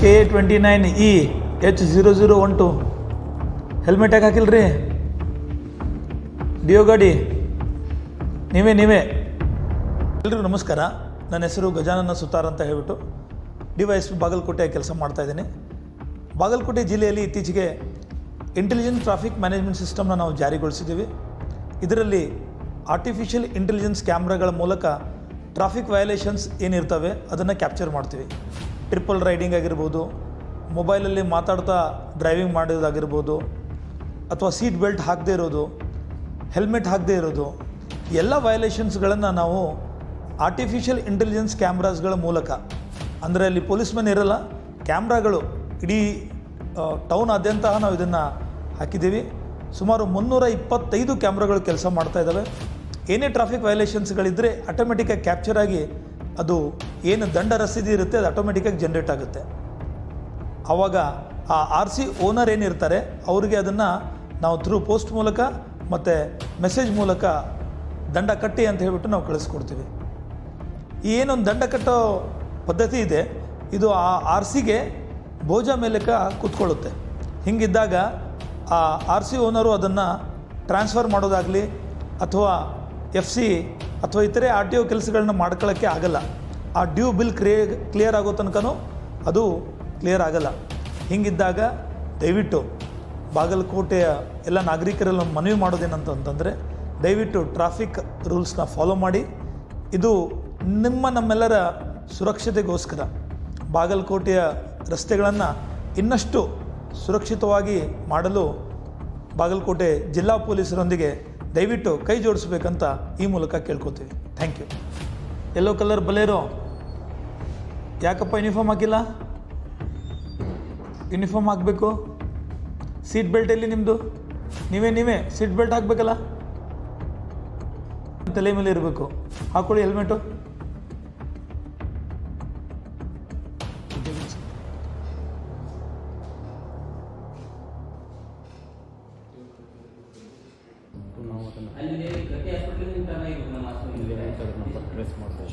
KA29EH0012 helmet ಯಾಕೆ ಹಾಕಿಲ್ರಿ? Dio ಗಾಡಿ ನೀವೇ ಎಲ್ರಿಗೂ ನಮಸ್ಕಾರ. ನನ್ನ ಹೆಸರು ಗಜಾನನ ಸುತಾರ್ ಅಂತ ಹೇಳ್ಬಿಟ್ಟು DYSP ಬಾಗಲಕೋಟೆ ಕೆಲಸ ಮಾಡ್ತಾಯಿದ್ದೀನಿ. ಬಾಗಲಕೋಟೆ ಜಿಲ್ಲೆಯಲ್ಲಿ ಇತ್ತೀಚೆಗೆ ಇಂಟೆಲಿಜೆಂಟ್ ಟ್ರಾಫಿಕ್ ಮ್ಯಾನೇಜ್ಮೆಂಟ್ ಸಿಸ್ಟಮ್ನ ನಾವು ಜಾರಿಗೊಳಿಸಿದ್ದೀವಿ. ಇದರಲ್ಲಿ ಆರ್ಟಿಫಿಷಿಯಲ್ ಇಂಟೆಲಿಜೆನ್ಸ್ ಕ್ಯಾಮ್ರಾಗಳ ಮೂಲಕ ಟ್ರಾಫಿಕ್ ವಯಲೇಷನ್ಸ್ ಏನಿರ್ತವೆ ಅದನ್ನು ಕ್ಯಾಪ್ಚರ್ ಮಾಡ್ತೀವಿ. ಟ್ರಿಪಲ್ ರೈಡಿಂಗ್ ಆಗಿರ್ಬೋದು, ಮೊಬೈಲಲ್ಲಿ ಮಾತಾಡ್ತಾ ಡ್ರೈವಿಂಗ್ ಮಾಡೋದಾಗಿರ್ಬೋದು, ಅಥವಾ ಸೀಟ್ ಬೆಲ್ಟ್ ಹಾಕದೇ ಇರೋದು, ಹೆಲ್ಮೆಟ್ ಹಾಕದೇ ಇರೋದು, ಎಲ್ಲ ವಯಲೇಷನ್ಸ್ಗಳನ್ನು ನಾವು ಆರ್ಟಿಫಿಷಿಯಲ್ ಇಂಟೆಲಿಜೆನ್ಸ್ ಕ್ಯಾಮ್ರಾಸ್ಗಳ ಮೂಲಕ, ಅಂದರೆ ಅಲ್ಲಿ ಪೊಲೀಸ್ಮನ್ ಇರಲ್ಲ, ಕ್ಯಾಮ್ರಾಗಳು ಇಡೀ ಟೌನಾದ್ಯಂತ ನಾವು ಇದನ್ನು ಹಾಕಿದ್ದೀವಿ. ಸುಮಾರು 325 ಕ್ಯಾಮ್ರಾಗಳು ಕೆಲಸ ಮಾಡ್ತಾ ಇದ್ದಾವೆ. ಏನೇ ಟ್ರಾಫಿಕ್ ವಯಲೇಷನ್ಸ್ಗಳಿದ್ದರೆ ಆಟೋಮೆಟಿಕ್ಕಾಗಿ ಕ್ಯಾಪ್ಚರ್ ಆಗಿ ಅದು ಏನು ದಂಡ ರಸೀದಿ ಇರುತ್ತೆ ಅದು ಆಟೋಮೆಟಿಕ್ಕಾಗಿ ಜನ್ರೇಟ್ ಆಗುತ್ತೆ. ಆವಾಗ ಆ RC ಓನರ್ ಏನಿರ್ತಾರೆ ಅವರಿಗೆ ಅದನ್ನು ನಾವು ಥ್ರೂ ಪೋಸ್ಟ್ ಮೂಲಕ ಮತ್ತು ಮೆಸೇಜ್ ಮೂಲಕ ದಂಡ ಕಟ್ಟಿ ಅಂತ ಹೇಳ್ಬಿಟ್ಟು ನಾವು ಕಳಿಸ್ಕೊಡ್ತೀವಿ. ಈ ಏನೊಂದು ದಂಡ ಕಟ್ಟೋ ಪದ್ಧತಿ ಇದೆ, ಇದು ಆ RCಗೆ ಬೋಜ ಮೇಲಕ್ಕೆ ಕೂತ್ಕೊಳ್ಳುತ್ತೆ. ಹೀಗಿದ್ದಾಗ ಆ RC ಓನರು ಅದನ್ನು ಟ್ರಾನ್ಸ್ಫರ್ ಮಾಡೋದಾಗಲಿ ಅಥವಾ FC ಅಥವಾ ಇತರೆ RTO ಕೆಲಸಗಳನ್ನ ಮಾಡ್ಕೊಳ್ಳೋಕ್ಕೆ ಆಗಲ್ಲ. ಆ ಡ್ಯೂ ಬಿಲ್ ಕ್ಲಿಯರ್ ಆಗೋ ತನಕನೂ ಅದು ಕ್ಲಿಯರ್ ಆಗಲ್ಲ. ಹೀಗಿದ್ದಾಗ ದಯವಿಟ್ಟು ಬಾಗಲಕೋಟೆಯ ಎಲ್ಲ ನಾಗರಿಕರೆಲ್ಲ ಮನವಿ ಮಾಡೋದೇನಂತಂದರೆ, ದಯವಿಟ್ಟು ಟ್ರಾಫಿಕ್ ರೂಲ್ಸ್ನ ಫಾಲೋ ಮಾಡಿ. ಇದು ನಮ್ಮೆಲ್ಲರ ಸುರಕ್ಷತೆಗೋಸ್ಕರ ಬಾಗಲಕೋಟೆಯ ರಸ್ತೆಗಳನ್ನು ಇನ್ನಷ್ಟು ಸುರಕ್ಷಿತವಾಗಿ ಮಾಡಲು ಬಾಗಲಕೋಟೆ ಜಿಲ್ಲಾ ಪೊಲೀಸರೊಂದಿಗೆ ದಯವಿಟ್ಟು ಕೈ ಜೋಡಿಸ್ಬೇಕಂತ ಈ ಮೂಲಕ ಕೇಳ್ಕೊತೀವಿ. Thank you. Yellow colour Bolero ಯಾಕಪ್ಪ ಯೂನಿಫಾರ್ಮ್ ಹಾಕಿಲ್ಲ? ಯೂನಿಫಾರ್ಮ್ ಹಾಕಬೇಕು. ಸೀಟ್ ಬೆಲ್ಟ್ ಎಲ್ಲಿ ನಿಮ್ಮದು? ನೀವೇ ಸೀಟ್ ಬೆಲ್ಟ್ ಹಾಕಬೇಕಲ್ಲ, ತಲೆ ಮೇಲೆ ಇರಬೇಕು. ಹಾಕೊಳ್ಳಿ ಹೆಲ್ಮೆಟು. ಅಲ್ಲಿ ಪ್ರತಿ ಹಾಸ್ಪಿಟಲ್ ಪ್ರೆಸ್ ಮಾಡ್ತೀವಿ.